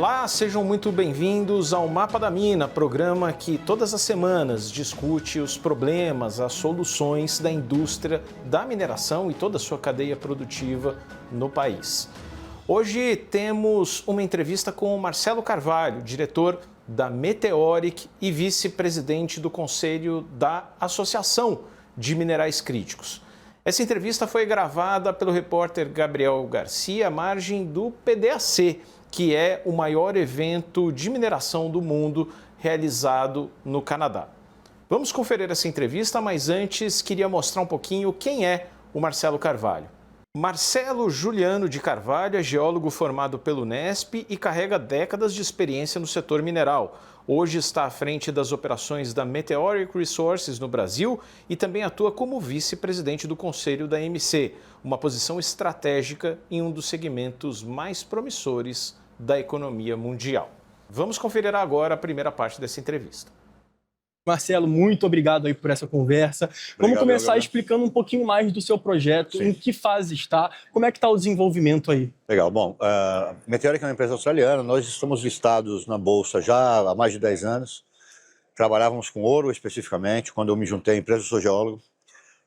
Olá, sejam muito bem-vindos ao Mapa da Mina, programa que todas as semanas discute os problemas, as soluções da indústria da mineração e toda a sua cadeia produtiva no país. Hoje temos uma entrevista com o Marcelo Carvalho, diretor da Meteoric e vice-presidente do Conselho da Associação de Minerais Críticos. Essa entrevista foi gravada pelo repórter Gabriel Garcia à margem do PDAC, que é o maior evento de mineração do mundo realizado no Canadá. Vamos conferir essa entrevista, mas antes queria mostrar um pouquinho quem é o Marcelo Carvalho. Marcelo Juliano de Carvalho é geólogo formado pelo Unesp e carrega décadas de experiência no setor mineral. Hoje está à frente das operações da Meteoric Resources no Brasil e também atua como vice-presidente do Conselho da MC, uma posição estratégica em um dos segmentos mais promissores da economia mundial. Vamos conferir agora a primeira parte dessa entrevista. Marcelo, muito obrigado aí por essa conversa. Vamos começar explicando um pouquinho mais do seu projeto, Sim. Em que fase está, como é que está o desenvolvimento aí? Legal. Bom, a Meteoric é uma empresa australiana, nós estamos listados na Bolsa já há mais de 10 anos. Trabalhávamos com ouro especificamente, quando eu me juntei à empresa, eu sou geólogo.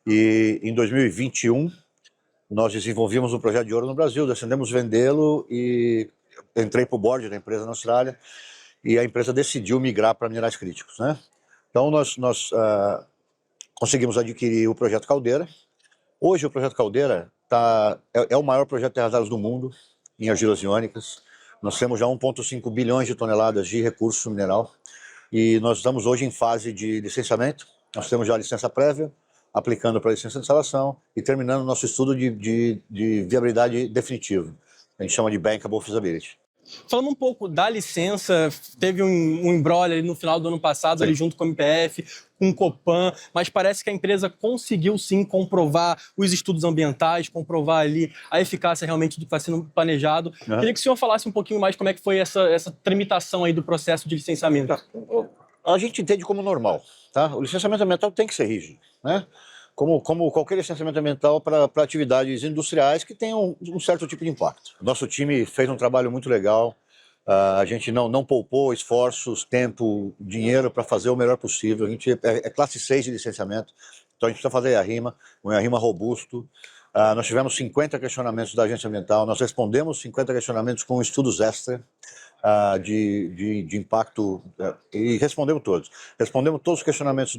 E em 2021, nós desenvolvimos um projeto de ouro no Brasil, decidimos vendê-lo e entrei para o board da empresa na Austrália e a empresa decidiu migrar para minerais críticos, né? Então, nós conseguimos adquirir o Projeto Caldeira. Hoje, o Projeto Caldeira é o maior projeto de terras raras do mundo, em argilas iônicas. Nós temos já 1,5 bilhões de toneladas de recurso mineral e nós estamos hoje em fase de licenciamento. Nós temos já a licença prévia, aplicando para a licença de instalação e terminando o nosso estudo de viabilidade definitiva. A gente chama de Bankable Feasibility. Falando um pouco da licença, teve um imbróglio ali no final do ano passado, Sim. ali junto com a MPF, com o Copan, mas parece que a empresa conseguiu sim comprovar os estudos ambientais, comprovar ali a eficácia realmente do que está sendo planejado. Uhum. Queria que o senhor falasse um pouquinho mais como é que foi essa tramitação aí do processo de licenciamento. A gente entende como normal, tá? O licenciamento ambiental tem que ser rígido, né? Como qualquer licenciamento ambiental para atividades industriais que tenham um certo tipo de impacto. Nosso time fez um trabalho muito legal, a gente não poupou esforços, tempo, dinheiro para fazer o melhor possível. A gente é classe 6 de licenciamento, então a gente precisa fazer um RIMA robusto. Nós tivemos 50 questionamentos da agência ambiental, nós respondemos 50 questionamentos com estudos extra de impacto e respondemos todos. Respondemos todos os questionamentos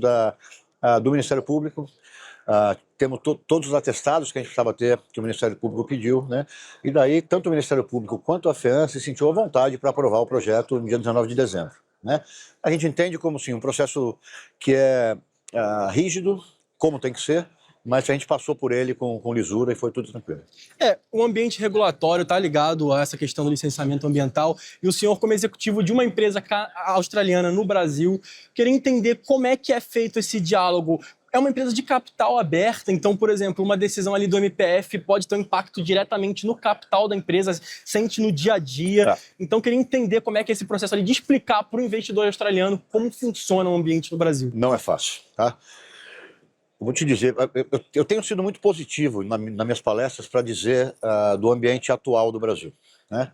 do Ministério Público. Temos todos os atestados que a gente precisava ter, que o Ministério Público pediu, né? E daí, tanto o Ministério Público quanto a FEAM se sentiu à vontade para aprovar o projeto no dia 19 de dezembro, né? A gente entende como, sim, um processo que é rígido, como tem que ser, mas a gente passou por ele com lisura e foi tudo tranquilo. O ambiente regulatório está ligado a essa questão do licenciamento ambiental e o senhor, como executivo de uma empresa australiana no Brasil, queria entender como é que é feito esse diálogo. É uma empresa de capital aberta, então, por exemplo, uma decisão ali do MPF pode ter um impacto diretamente no capital da empresa, sente no dia a dia. Então, queria entender como é que é esse processo ali de explicar para o investidor australiano como funciona o ambiente no Brasil. Não é fácil, tá? Eu vou te dizer, eu tenho sido muito positivo nas minhas palestras para dizer do ambiente atual do Brasil, né?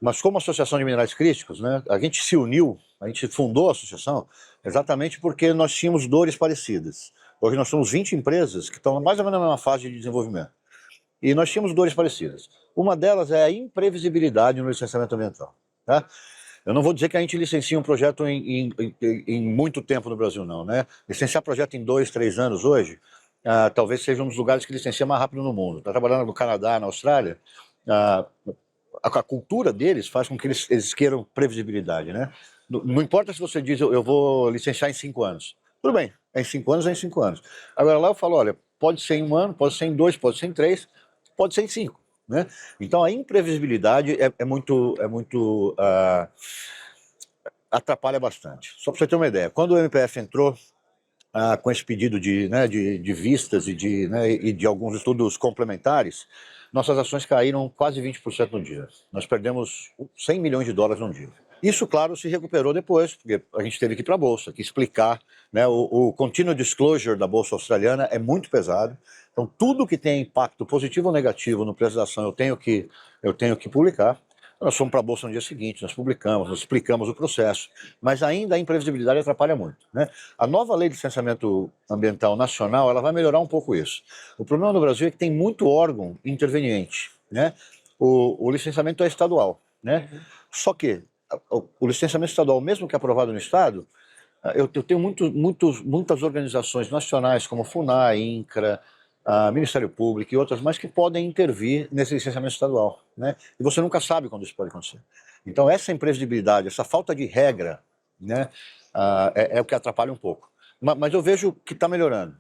Mas como Associação de Minerais Críticos, né, a gente se uniu, a gente fundou a associação exatamente porque nós tínhamos dores parecidas. Hoje nós somos 20 empresas que estão mais ou menos na mesma fase de desenvolvimento. E nós tínhamos dores parecidas. Uma delas é a imprevisibilidade no licenciamento ambiental, tá? Eu não vou dizer que a gente licencia um projeto em muito tempo no Brasil, não, né? Licenciar projeto em 2, 3 anos hoje, talvez seja um dos lugares que licencia mais rápido no mundo. Está trabalhando no Canadá, na Austrália, a cultura deles faz com que eles queiram previsibilidade, né? Não importa se você diz, eu vou licenciar em 5 anos. Tudo bem, é em 5 anos, é em 5 anos. Agora lá eu falo, olha, pode ser em 1 ano, pode ser em 2, pode ser em 3, pode ser em 5. Né? Então a imprevisibilidade atrapalha bastante. Só para você ter uma ideia, quando o MPF entrou com esse pedido de vistas e de alguns estudos complementares, nossas ações caíram quase 20% no dia. Nós perdemos 100 milhões de dólares num dia. Isso, claro, se recuperou depois, porque a gente teve que ir para a Bolsa, que explicar, né, o continuous disclosure da Bolsa Australiana é muito pesado. Então, tudo que tem impacto positivo ou negativo no preço da ação eu tenho que publicar. Nós fomos para a Bolsa no dia seguinte, nós publicamos, nós explicamos o processo, mas ainda a imprevisibilidade atrapalha muito, né? A nova lei de licenciamento ambiental nacional, ela vai melhorar um pouco isso. O problema no Brasil é que tem muito órgão interveniente, né? O licenciamento é estadual, né? Só que o licenciamento estadual, mesmo que aprovado no Estado, eu tenho muitas organizações nacionais, como FUNAI, INCRA, Ministério Público e outras mais, que podem intervir nesse licenciamento estadual, né? E você nunca sabe quando isso pode acontecer. Então, essa imprevisibilidade, essa falta de regra, né, é o que atrapalha um pouco. Mas eu vejo que está melhorando,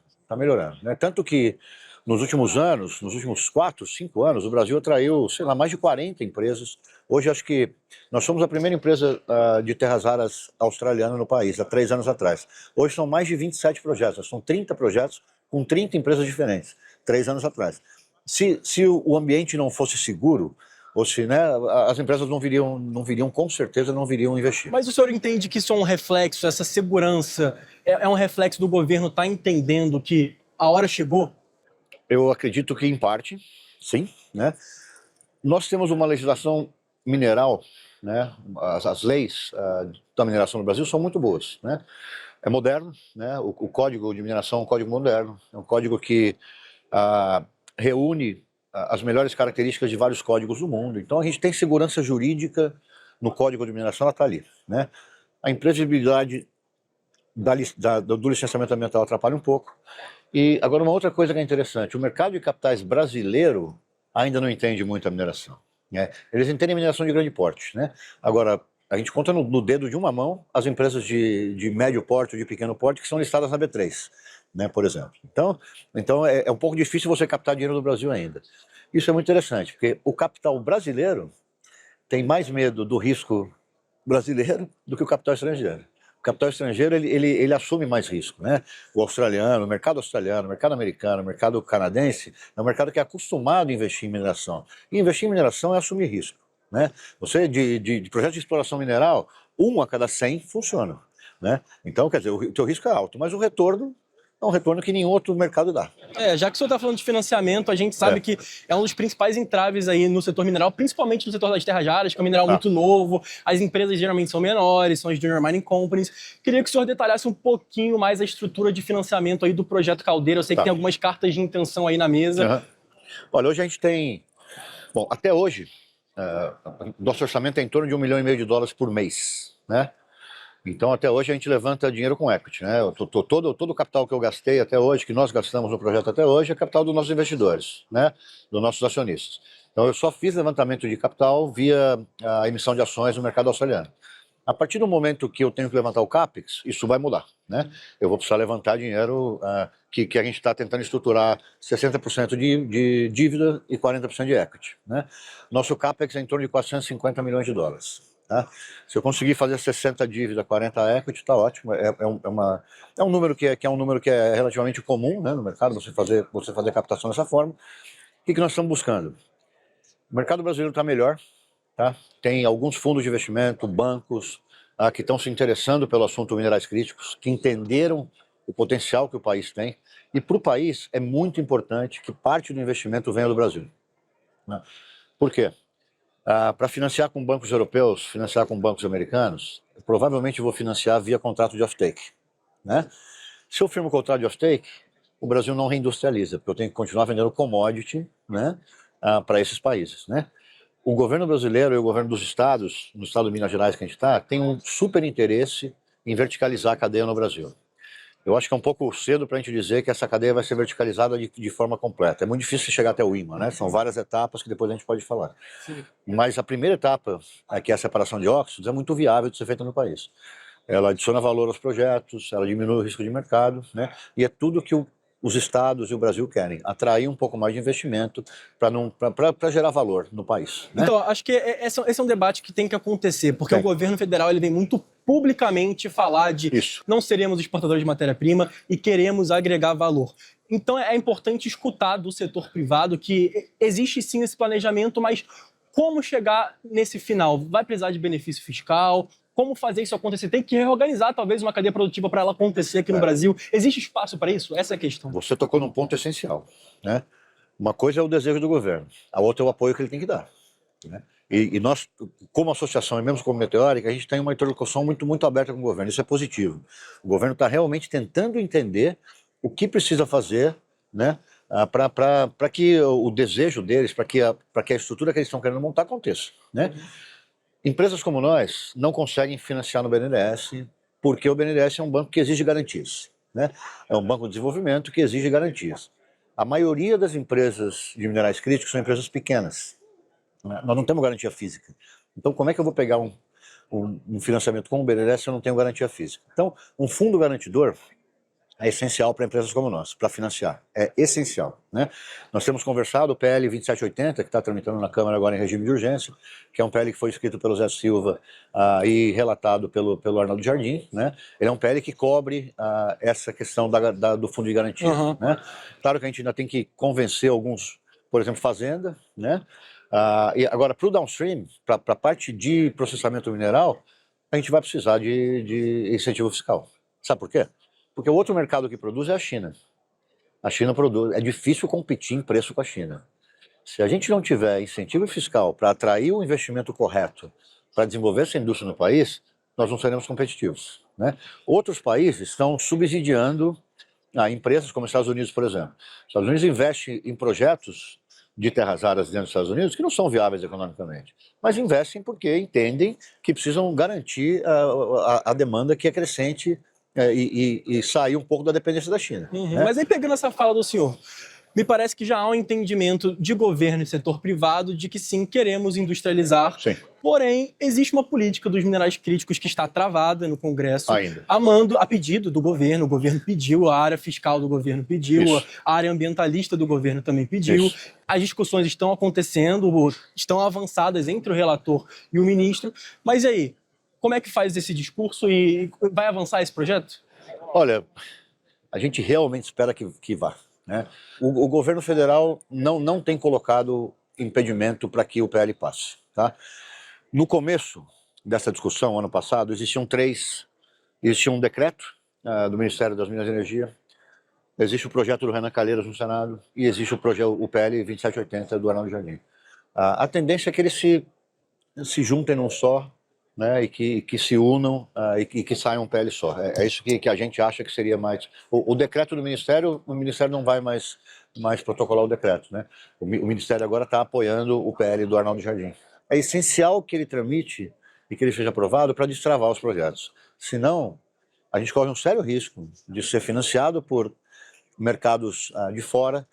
né? Tanto que nos últimos anos, nos últimos 4, 5 anos, o Brasil atraiu, sei lá, mais de 40 empresas. Hoje, acho que nós somos a primeira empresa de terras raras australiana no país, há 3 anos atrás. Hoje são mais de 27 projetos, são 30 projetos com 30 empresas diferentes, 3 anos atrás. Se o ambiente não fosse seguro, ou se, né, as empresas não viriam, com certeza não viriam investir. Mas o senhor entende que isso é um reflexo, essa segurança, é um reflexo do governo estar entendendo que a hora chegou? Eu acredito que, em parte, sim, né? Nós temos uma legislação mineral, né? As leis da mineração no Brasil são muito boas, né? É moderno, né? O código de mineração é um código moderno, é um código que reúne as melhores características de vários códigos do mundo. Então, a gente tem segurança jurídica no código de mineração, ela está ali, né? A imprevisibilidade do licenciamento ambiental atrapalha um pouco. E agora uma outra coisa que é interessante, o mercado de capitais brasileiro ainda não entende muito a mineração, né? Eles entendem a mineração de grande porte, né? Agora, a gente conta no dedo de uma mão as empresas de médio porte ou de pequeno porte que são listadas na B3, né, por exemplo. Então é um pouco difícil você captar dinheiro no Brasil ainda. Isso é muito interessante, porque o capital brasileiro tem mais medo do risco brasileiro do que o capital estrangeiro. O capital estrangeiro, ele assume mais risco, né? O mercado australiano, o mercado americano, o mercado canadense, é um mercado que é acostumado a investir em mineração. E investir em mineração é assumir risco, né? Você, de projeto de exploração mineral, 1 a cada 100 funciona, né? Então, quer dizer, o teu risco é alto, mas o retorno é um retorno que nenhum outro mercado dá. Já que o senhor está falando de financiamento, a gente sabe que é um dos principais entraves aí no setor mineral, principalmente no setor das terras raras, que é um mineral muito novo, as empresas geralmente são menores, são as Junior Mining Companies. Queria que o senhor detalhasse um pouquinho mais a estrutura de financiamento aí do Projeto Caldeira. Eu sei que tem algumas cartas de intenção aí na mesa. Olha, hoje a gente tem... Bom, até hoje, nosso orçamento é em torno de $1,5 milhão por mês, né? Então, até hoje, a gente levanta dinheiro com equity, né? Todo o capital que eu gastei até hoje, que nós gastamos no projeto até hoje, é capital dos nossos investidores, né? Dos nossos acionistas. Então, eu só fiz levantamento de capital via a emissão de ações no mercado australiano. A partir do momento que eu tenho que levantar o CAPEX, isso vai mudar, né? Eu vou precisar levantar dinheiro que a gente está tentando estruturar 60% de dívida e 40% de equity, né? Nosso CAPEX é em torno de $450 milhões. Tá? Se eu conseguir fazer 60 dívida, 40 equity, está ótimo. É um número que é relativamente comum, né, no mercado, você fazer captação dessa forma. O que nós estamos buscando? O mercado brasileiro está melhor, tá? Tem alguns fundos de investimento, bancos, que estão se interessando pelo assunto minerais críticos, que entenderam o potencial que o país tem. E para o país é muito importante que parte do investimento venha do Brasil, né? Por quê? Para financiar com bancos europeus, financiar com bancos americanos, provavelmente vou financiar via contrato de offtake, né? Se eu firmo o contrato de offtake, o Brasil não reindustrializa, porque eu tenho que continuar vendendo commodity, né, para esses países, né? O governo brasileiro e o governo dos estados, no estado de Minas Gerais que a gente está, tem um super interesse em verticalizar a cadeia no Brasil. Eu acho que é um pouco cedo para a gente dizer que essa cadeia vai ser verticalizada de forma completa. É muito difícil chegar até o IMA, né? São várias etapas que depois a gente pode falar. Sim. Mas a primeira etapa, que é a separação de óxidos, é muito viável de ser feita no país. Ela adiciona valor aos projetos, ela diminui o risco de mercado, né? E é tudo que os estados e o Brasil querem, atrair um pouco mais de investimento para gerar valor no país, né? Então, acho que esse é um debate que tem que acontecer, porque o governo federal ele vem muito publicamente falar de não seremos exportadores de matéria-prima e queremos agregar valor. Então, é importante escutar do setor privado que existe sim esse planejamento, mas como chegar nesse final? Vai precisar de benefício fiscal? Como fazer isso acontecer? Tem que reorganizar, talvez, uma cadeia produtiva para ela acontecer aqui no Brasil. Existe espaço para isso? Essa é a questão. Você tocou num ponto essencial, né? Uma coisa é o desejo do governo, a outra é o apoio que ele tem que dar, né? E nós, como associação e mesmo como Meteórica, a gente tem uma interlocução muito aberta com o governo. Isso é positivo. O governo está realmente tentando entender o que precisa fazer, né, para que o desejo deles, para que a estrutura que eles estão querendo montar aconteça, né? Empresas como nós não conseguem financiar no BNDES porque o BNDES é um banco que exige garantias, né? É um banco de desenvolvimento que exige garantias. A maioria das empresas de minerais críticos são empresas pequenas, né? Nós não temos garantia física. Então, como é que eu vou pegar um financiamento com o BNDES se eu não tenho garantia física? Então, um fundo garantidor é essencial para empresas como nós, para financiar. É essencial, né? Nós temos conversado o PL 2780, que está tramitando na Câmara agora em regime de urgência, que é um PL que foi escrito pelo Zé Silva e relatado pelo Arnaldo Jardim, né? Ele é um PL que cobre essa questão do fundo de garantia, né? Claro que a gente ainda tem que convencer alguns, por exemplo, Fazenda, né? E agora, para o downstream, para a parte de processamento mineral, a gente vai precisar de incentivo fiscal. Sabe por quê? Porque o outro mercado que produz é a China. A China produz, é difícil competir em preço com a China. Se a gente não tiver incentivo fiscal para atrair o investimento correto para desenvolver essa indústria no país, nós não seremos competitivos, né? Outros países estão subsidiando empresas como os Estados Unidos, por exemplo. Os Estados Unidos investem em projetos de terras raras dentro dos Estados Unidos que não são viáveis economicamente, mas investem porque entendem que precisam garantir a demanda que é crescente e sair um pouco da dependência da China. Né? Mas aí, pegando essa fala do senhor, me parece que já há um entendimento de governo e setor privado de que sim, queremos industrializar. Sim. Porém, existe uma política dos minerais críticos que está travada no Congresso, ainda. A pedido do governo. O governo pediu, a área fiscal do governo pediu, Isso. a área ambientalista do governo também pediu. Isso. As discussões estão acontecendo, estão avançadas entre o relator e o ministro. Mas e aí, como é que faz esse discurso e vai avançar esse projeto? Olha, a gente realmente espera que vá, né? O governo federal não tem colocado impedimento para que o PL passe, tá? No começo dessa discussão, ano passado, existia um decreto do Ministério das Minas e Energia, existe o projeto do Renan Calheiros no Senado e existe o PL 2780 do Arnaldo Jardim. A tendência é que eles se juntem num só, né, e que se unam e que saiam um PL só. É isso que a gente acha que seria mais... O decreto do Ministério, o Ministério não vai mais protocolar o decreto, né? O Ministério agora está apoiando o PL do Arnaldo Jardim. É essencial que ele tramite e que ele seja aprovado para destravar os projetos. Senão, a gente corre um sério risco de ser financiado por mercados de fora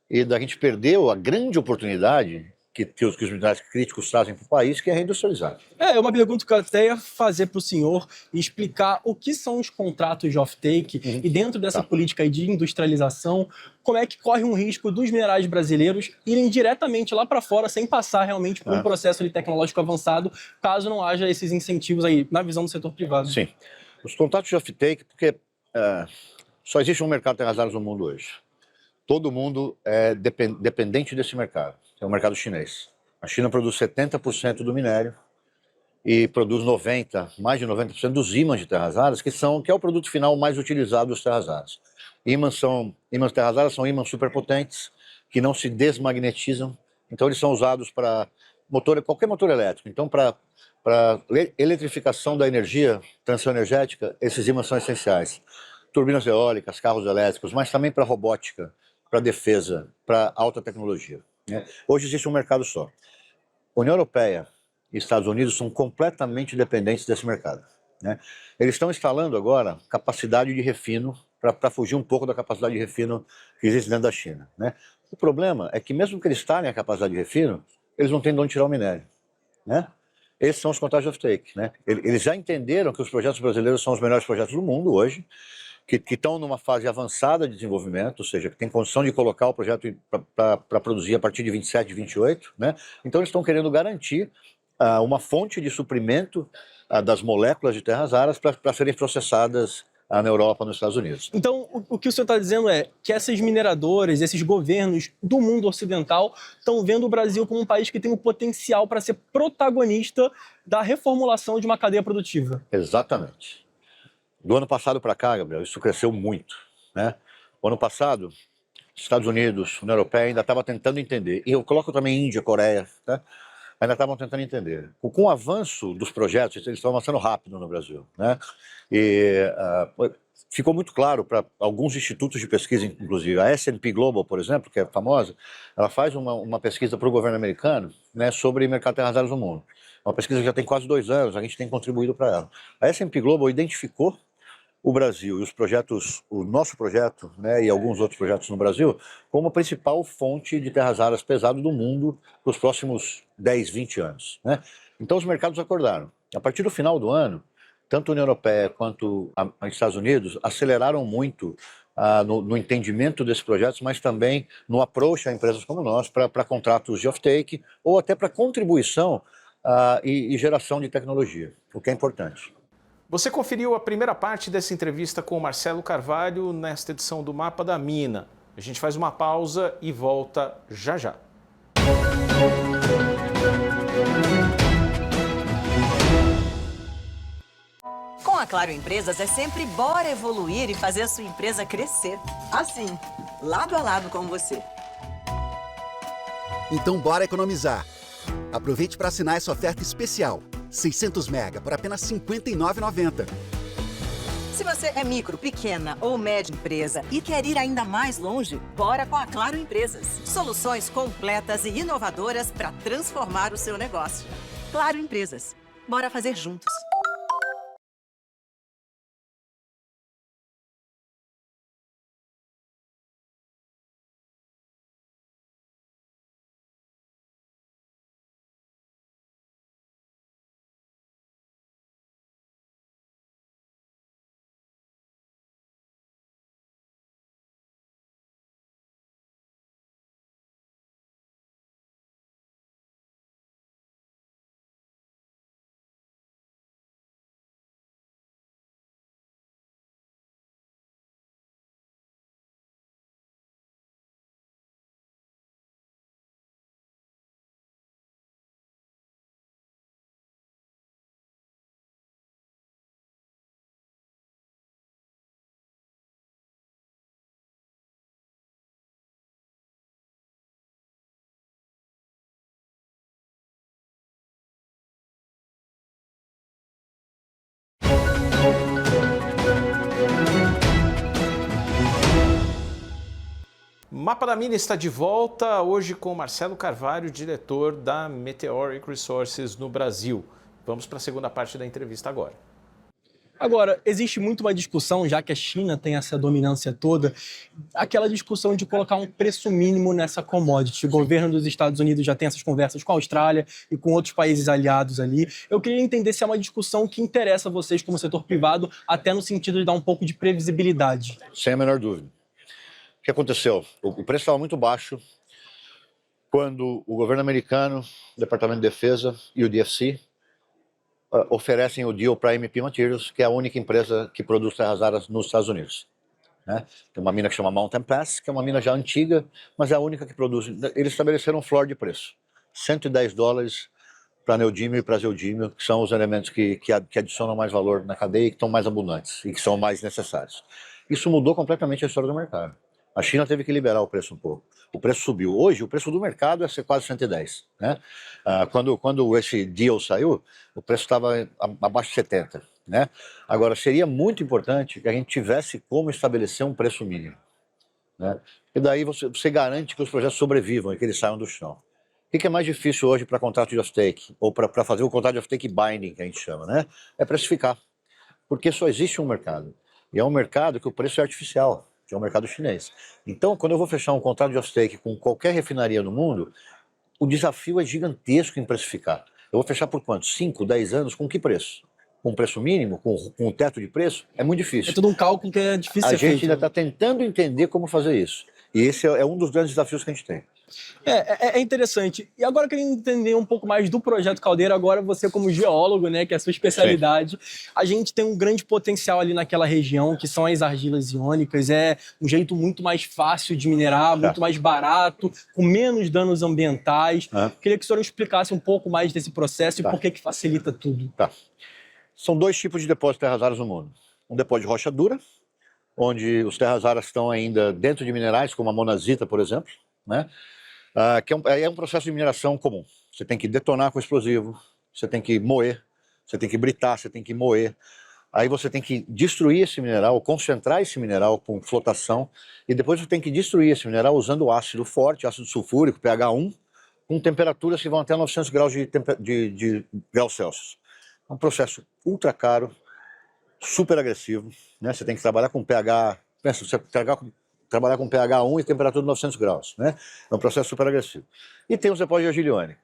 e da gente perder a grande oportunidade que os minerais críticos trazem para o país, que é reindustrializar. É uma pergunta que eu até ia fazer para o senhor e explicar o que são os contratos de off-take e dentro dessa política de industrialização, como é que corre um risco dos minerais brasileiros irem diretamente lá para fora sem passar realmente por um processo tecnológico avançado, caso não haja esses incentivos aí na visão do setor privado. Sim. Os contratos de off-take, porque só existe um mercado de terras raras no mundo hoje. Todo mundo é dependente desse mercado. É o mercado chinês. A China produz 70% do minério e produz mais de 90% dos ímãs de terras raras, que é o produto final mais utilizado dos terras raras. Ímãs de terras raras são ímãs superpotentes, que não se desmagnetizam, então eles são usados para qualquer motor elétrico. Então, para eletrificação da energia, transição energética, esses ímãs são essenciais. Turbinas eólicas, carros elétricos, mas também para robótica, para defesa, para alta tecnologia. Hoje existe um mercado só. União Europeia e Estados Unidos são completamente dependentes desse mercado, né? Eles estão instalando agora capacidade de refino para fugir um pouco da capacidade de refino que existe dentro da China, né? O problema é que mesmo que eles instalem a capacidade de refino, eles não têm de onde tirar o minério, né? Esses são os contratos de off-take, né? Eles já entenderam que os projetos brasileiros são os melhores projetos do mundo hoje, que estão numa fase avançada de desenvolvimento, ou seja, que tem condição de colocar o projeto para produzir a partir de 27, 28, né? Então eles estão querendo garantir uma fonte de suprimento das moléculas de terras raras para serem processadas na Europa, nos Estados Unidos. Então, o que o senhor está dizendo é que essas mineradoras, esses governos do mundo ocidental estão vendo o Brasil como um país que tem o potencial para ser protagonista da reformulação de uma cadeia produtiva. Exatamente. Do ano passado para cá, Gabriel, isso cresceu muito, né? O ano passado, Estados Unidos, União Europeia ainda estava tentando entender. E eu coloco também Índia, Coreia, tá? ainda estavam tentando entender. Com o avanço dos projetos, eles estão avançando rápido no Brasil, né? E ficou muito claro para alguns institutos de pesquisa, inclusive a S&P Global, por exemplo, que é famosa, ela faz uma pesquisa para o governo americano, né, sobre mercado de terras raras no mundo. Uma pesquisa que já tem quase 2 anos, a gente tem contribuído para ela. A S&P Global identificou o Brasil e os projetos, o nosso projeto, né, e alguns outros projetos no Brasil, como a principal fonte de terras raras pesado do mundo para os próximos 10, 20 anos, né? Então os mercados acordaram. A partir do final do ano, tanto a União Europeia quanto os Estados Unidos aceleraram muito no entendimento desses projetos, mas também no approach a empresas como nós para contratos de off-take ou até para contribuição e geração de tecnologia, o que é importante. Você conferiu a primeira parte dessa entrevista com o Marcelo Carvalho nesta edição do Mapa da Mina. A gente faz uma pausa e volta já já. Com a Claro Empresas é sempre bora evoluir e fazer a sua empresa crescer. Assim, lado a lado com você. Então bora economizar. Aproveite para assinar essa oferta especial. 600 mega por apenas R$ 59,90. Se você é micro, pequena ou média empresa e quer ir ainda mais longe, bora com a Claro Empresas. Soluções completas e inovadoras para transformar o seu negócio. Claro Empresas. Bora fazer juntos. Mapa da Mina está de volta, hoje com Marcelo Carvalho, diretor da Meteoric Resources no Brasil. Vamos para a segunda parte da entrevista agora. Agora, existe muito uma discussão, já que a China tem essa dominância toda, aquela discussão de colocar um preço mínimo nessa commodity. O governo dos Estados Unidos já tem essas conversas com a Austrália e com outros países aliados ali. Eu queria entender se é uma discussão que interessa a vocês como setor privado, até no sentido de dar um pouco de previsibilidade. Sem a menor dúvida. O que aconteceu? O preço estava muito baixo quando o governo americano, o Departamento de Defesa e o DFC oferecem o deal para a MP Materials, que é a única empresa que produz terras raras nos Estados Unidos, né? Tem uma mina que chama Mountain Pass, que é uma mina já antiga, mas é a única que produz. Eles estabeleceram um floor de preço, $110 para neodímio e para zeodímio, que são os elementos que adicionam mais valor na cadeia e que estão mais abundantes e que são mais necessários. Isso mudou completamente a história do mercado. A China teve que liberar o preço um pouco. O preço subiu. Hoje, o preço do mercado é ser quase 110. Né? Quando esse deal saiu, o preço estava abaixo de 70. Né? Agora, seria muito importante que a gente tivesse como estabelecer um preço mínimo. Né? E daí você garante que os projetos sobrevivam e que eles saiam do chão. O que é mais difícil hoje para contrato de off-take, ou para fazer o contrato de off-take binding, que a gente chama, né? É precificar. Porque só existe um mercado. E é um mercado que o preço é artificial, que é o mercado chinês. Então, quando eu vou fechar um contrato de off-take com qualquer refinaria no mundo, o desafio é gigantesco em precificar. Eu vou fechar por quanto? 5, 10 anos? Com que preço? Com preço mínimo? Com um teto de preço? É muito difícil. É tudo um cálculo que é difícil ser feito. A gente ainda está tentando entender como fazer isso. E esse é um dos grandes desafios que a gente tem. É interessante. E agora eu queria entender um pouco mais do Projeto Caldeira, agora você como geólogo, né, que é a sua especialidade. Sim. A gente tem um grande potencial ali naquela região, que são as argilas iônicas, é um jeito muito mais fácil de minerar, muito mais barato, com menos danos ambientais. Queria que o senhor explicasse um pouco mais desse processo e por que facilita tudo. São 2 tipos de depósitos de terras raras no mundo. Um depósito de rocha dura, onde os terras raras estão ainda dentro de minerais, como a monazita, por exemplo, né? Que é um processo de mineração comum. você tem que detonar com explosivo, você tem que moer, você tem que britar, você tem que moer. Aí você tem que destruir esse mineral, concentrar esse mineral com flotação, e depois você tem que destruir esse mineral usando ácido forte, ácido sulfúrico, pH 1, com temperaturas que vão até 900 graus de graus Celsius. É um processo ultra caro, super agressivo, né? Você tem que trabalhar com pH, pensa, você trabalhar com pH 1 e temperatura de 900 graus, né? É um processo super agressivo. E tem os depósitos de argila iônica,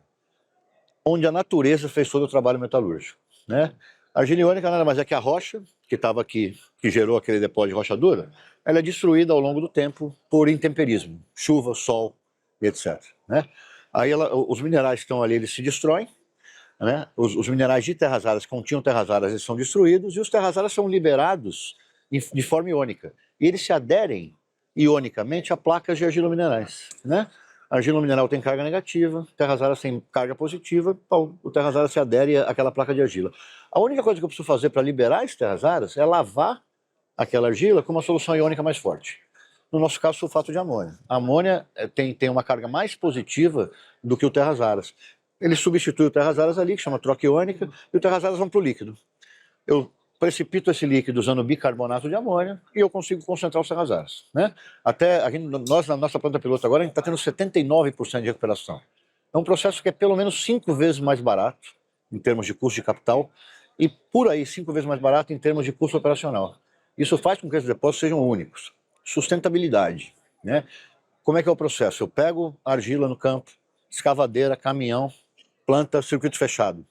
onde a natureza fez todo o trabalho metalúrgico, né? A argila iônica nada mais é que a rocha, que estava aqui, que gerou aquele depósito de rocha dura, ela é destruída ao longo do tempo por intemperismo, chuva, sol, etc, né? Aí os minerais que estão ali, eles se destroem, né? Os minerais de terras raras que continham terras raras, eles são destruídos, e os terras raras são liberados de forma iônica. E eles se aderem ionicamente a placas de argilominerais, né? A argilomineral tem carga negativa, terras raras tem carga positiva, o terras raras se adere àquela placa de argila. A única coisa que eu preciso fazer para liberar as terras raras é lavar aquela argila com uma solução iônica mais forte. No nosso caso, sulfato de amônia. A amônia tem uma carga mais positiva do que o terras raras. Ele substitui o terras raras ali, que chama troca iônica, e o terras raras vão para o líquido. Eu precipito esse líquido usando bicarbonato de amônia e eu consigo concentrar os terras raras, né? Até nós, na nossa planta piloto agora, a gente está tendo 79% de recuperação. É um processo que é pelo menos 5 vezes mais barato, em termos de custo de capital, e por aí 5 vezes mais barato em termos de custo operacional. Isso faz com que esses depósitos sejam únicos. Sustentabilidade, né? Como é que é o processo? Eu pego argila no campo, escavadeira, caminhão, planta, circuito fechado.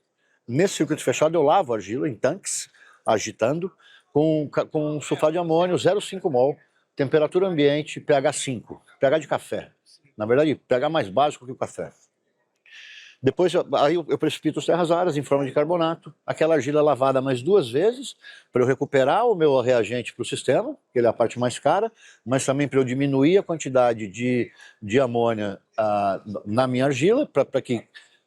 Nesse circuito fechado eu lavo a argila em tanques, agitando, com sulfato de amônio, 0,5 mol, temperatura ambiente, pH 5, pH de café. Na verdade, pH mais básico que o café. Depois, aí eu precipito os terras raras em forma de carbonato, aquela argila lavada mais 2 vezes, para eu recuperar o meu reagente para o sistema, que ele é a parte mais cara, mas também para eu diminuir a quantidade de amônia na minha argila, para que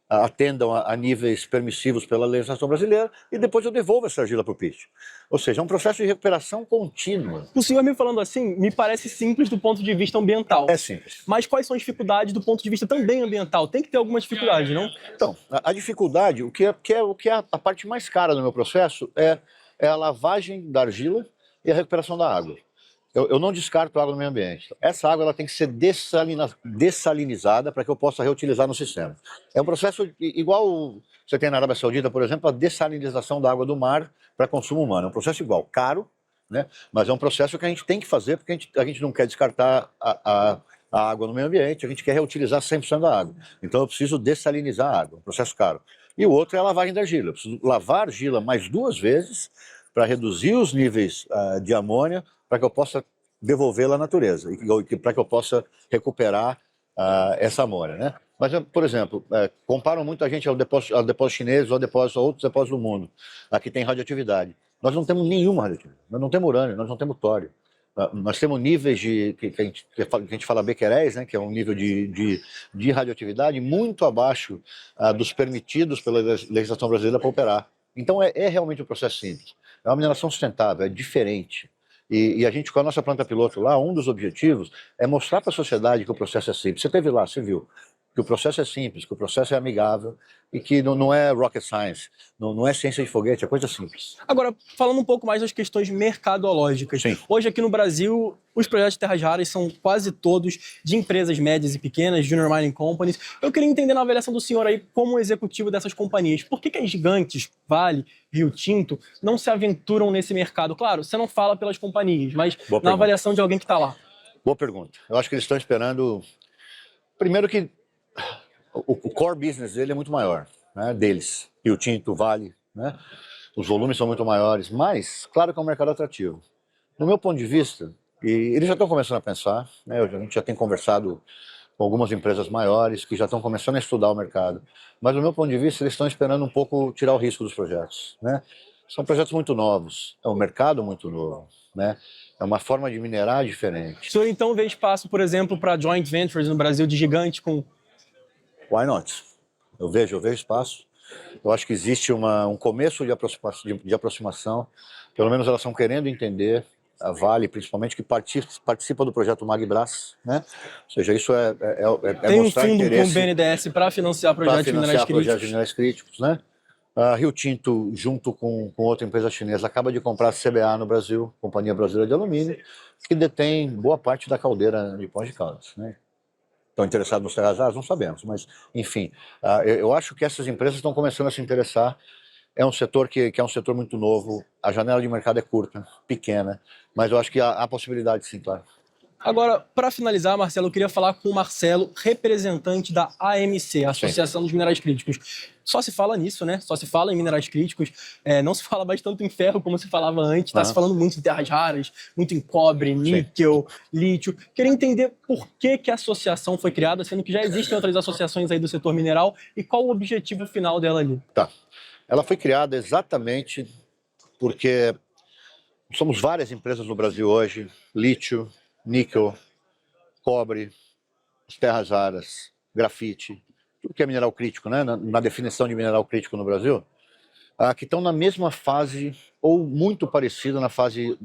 atendam a níveis permissivos pela legislação brasileira, e depois eu devolvo essa argila para o pit. Ou seja, é um processo de recuperação contínua. O senhor me falando assim, me parece simples do ponto de vista ambiental. É simples. Mas quais são as dificuldades do ponto de vista também ambiental? Tem que ter alguma dificuldade, não? Então, a dificuldade, o que é a parte mais cara do meu processo é a lavagem da argila e a recuperação da água. Eu não descarto água no meio ambiente. Essa água ela tem que ser dessalinizada para que eu possa reutilizar no sistema. É um processo igual você tem na Arábia Saudita, por exemplo, a dessalinização da água do mar para consumo humano. É um processo igual, caro, né? Mas é um processo que a gente tem que fazer porque a gente não quer descartar a água no meio ambiente, a gente quer reutilizar 100% da água. Então eu preciso dessalinizar a água, um processo caro. E o outro é a lavagem da argila. Eu preciso lavar a argila mais 2 vezes para reduzir os níveis de amônia, para que eu possa devolvê-la à natureza e para que eu possa recuperar essa amônia, né? Mas, por exemplo, comparam muito a gente ao depósito chinês ou a outros depósitos do mundo. Aqui tem radioatividade. Nós não temos nenhuma radioatividade. Nós não temos urânio, nós não temos tório. Nós temos níveis que a gente fala bequeréis, né, que é um nível de radioatividade muito abaixo dos permitidos pela legislação brasileira para operar. Então é realmente um processo simples. É uma mineração sustentável, é diferente. E a gente, com a nossa planta piloto lá, um dos objetivos é mostrar para a sociedade que o processo é simples. Você esteve lá, você viu que o processo é simples, que o processo é amigável e que não é rocket science, não é ciência de foguete, é coisa simples. Agora, falando um pouco mais das questões mercadológicas. Sim. Hoje aqui no Brasil, os projetos de terras raras são quase todos de empresas médias e pequenas, Junior Mining Companies. Eu queria entender na avaliação do senhor aí, como executivo dessas companhias, por que as gigantes, Vale, Rio Tinto, não se aventuram nesse mercado? Claro, você não fala pelas companhias, mas na avaliação de alguém que está lá. Boa pergunta. Eu acho que eles estão esperando... Primeiro que o core business dele é muito maior, né, deles. Rio Tinto, Vale, né? Os volumes são muito maiores, mas claro que é um mercado atrativo. No meu ponto de vista, e eles já estão começando a pensar, né, a gente já tem conversado com algumas empresas maiores que já estão começando a estudar o mercado, mas do meu ponto de vista eles estão esperando um pouco tirar o risco dos projetos, né? São projetos muito novos, é um mercado muito novo, né? É uma forma de minerar diferente. O senhor então vê espaço, por exemplo, para joint ventures no Brasil de gigante com... Why not? Eu vejo espaço. Eu acho que existe um começo de aproximação, pelo menos elas estão querendo entender a Vale, principalmente, que participa do projeto MagBras, né? Ou seja, isso é Tem um mostrar fundo com o interesse BNDES para financiar projetos de minerais projetos de críticos. minerais críticos, né? A Rio Tinto, junto com outra empresa chinesa, acaba de comprar a CBA no Brasil, Companhia Brasileira de Alumínio, que detém boa parte da caldeira de Poços de Caldas, né? Estão interessados nos terras raras? Não sabemos, mas, enfim, eu acho que essas empresas estão começando a se interessar. É um setor que é um setor muito novo, a janela de mercado é curta, pequena, mas eu acho que há possibilidade, sim, claro. Agora, para finalizar, Marcelo, eu queria falar com o Marcelo, representante da AMC, a Associação dos Minerais Críticos. Só se fala nisso, né? Só se fala em minerais críticos. Não se fala mais tanto em ferro como se falava antes. Está se falando muito em terras raras, muito em cobre, níquel, lítio. Queria entender por que a associação foi criada, sendo que já existem outras associações aí do setor mineral, e qual o objetivo final dela ali. Tá. Ela foi criada exatamente porque somos várias empresas no Brasil hoje, lítio, níquel, cobre, as terras raras, grafite, tudo que é mineral crítico, né? Na definição de mineral crítico no Brasil, que estão na mesma fase ou muito parecida na fase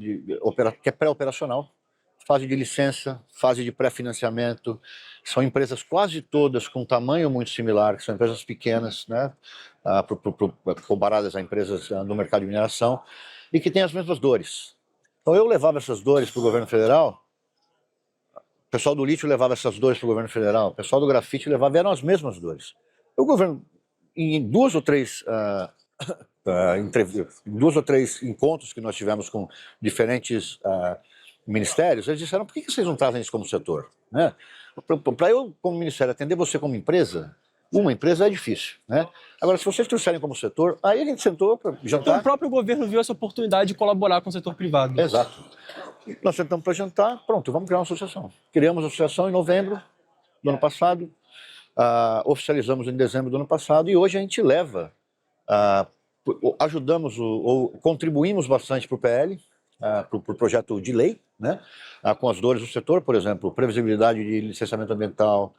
que é pré-operacional, fase de licença, fase de pré-financiamento. São empresas quase todas com tamanho muito similar, que são empresas pequenas, né? Comparadas a empresas no mercado de mineração, e que têm as mesmas dores. Então eu levava essas dores para o governo federal, o pessoal do lítio levava essas dores para o governo federal, o pessoal do grafite levava, eram as mesmas dores. O governo, em duas ou três encontros que nós tivemos com diferentes ministérios, eles disseram: por que vocês não trazem isso como setor? Né? Para eu, como ministério, atender você como empresa, uma empresa é difícil, né? Agora, se vocês trouxerem como setor, aí a gente sentou para jantar. Então o próprio governo viu essa oportunidade de colaborar com o setor privado. Exato. Nós sentamos para jantar, pronto, vamos criar uma associação. Criamos a associação em novembro do ano passado, oficializamos em dezembro do ano passado, e hoje a gente leva, ajudamos ou contribuímos bastante para o PL, para o projeto de lei, né? Com as dores do setor, por exemplo, previsibilidade de licenciamento ambiental,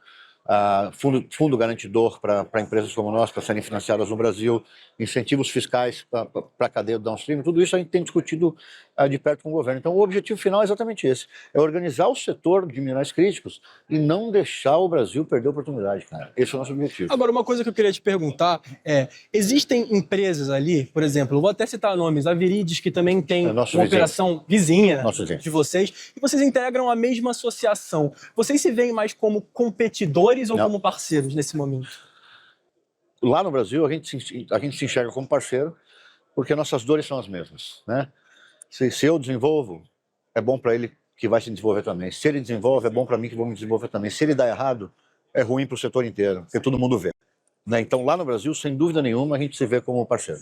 fundo garantidor para empresas como nós, para serem financiadas no Brasil, incentivos fiscais para a cadeia do downstream, tudo isso a gente tem discutido de perto com o governo. Então o objetivo final é exatamente esse, é organizar o setor de minerais críticos e não deixar o Brasil perder a oportunidade, cara. Esse é o nosso objetivo. Agora, uma coisa que eu queria te perguntar existem empresas ali, por exemplo, eu vou até citar nomes, a Viridies, que também tem uma operação vizinha de vocês, e vocês integram a mesma associação. Vocês se veem mais como competidores ou como parceiros nesse momento? Lá no Brasil, a gente se enxerga como parceiro, porque nossas dores são as mesmas, né? Se eu desenvolvo, é bom para ele que vai se desenvolver também. Se ele desenvolve, é bom para mim que vou me desenvolver também. Se ele dá errado, é ruim para o setor inteiro, porque todo mundo vê, né? Então, lá no Brasil, sem dúvida nenhuma, a gente se vê como parceiro.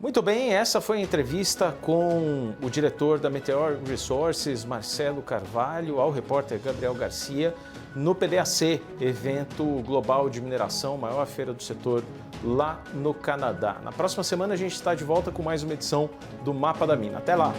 Muito bem, essa foi a entrevista com o diretor da Meteor Resources, Marcelo Carvalho, ao repórter Gabriel Garcia, no PDAC, evento global de mineração, maior feira do setor lá no Canadá. Na próxima semana a gente está de volta com mais uma edição do Mapa da Mina. Até lá!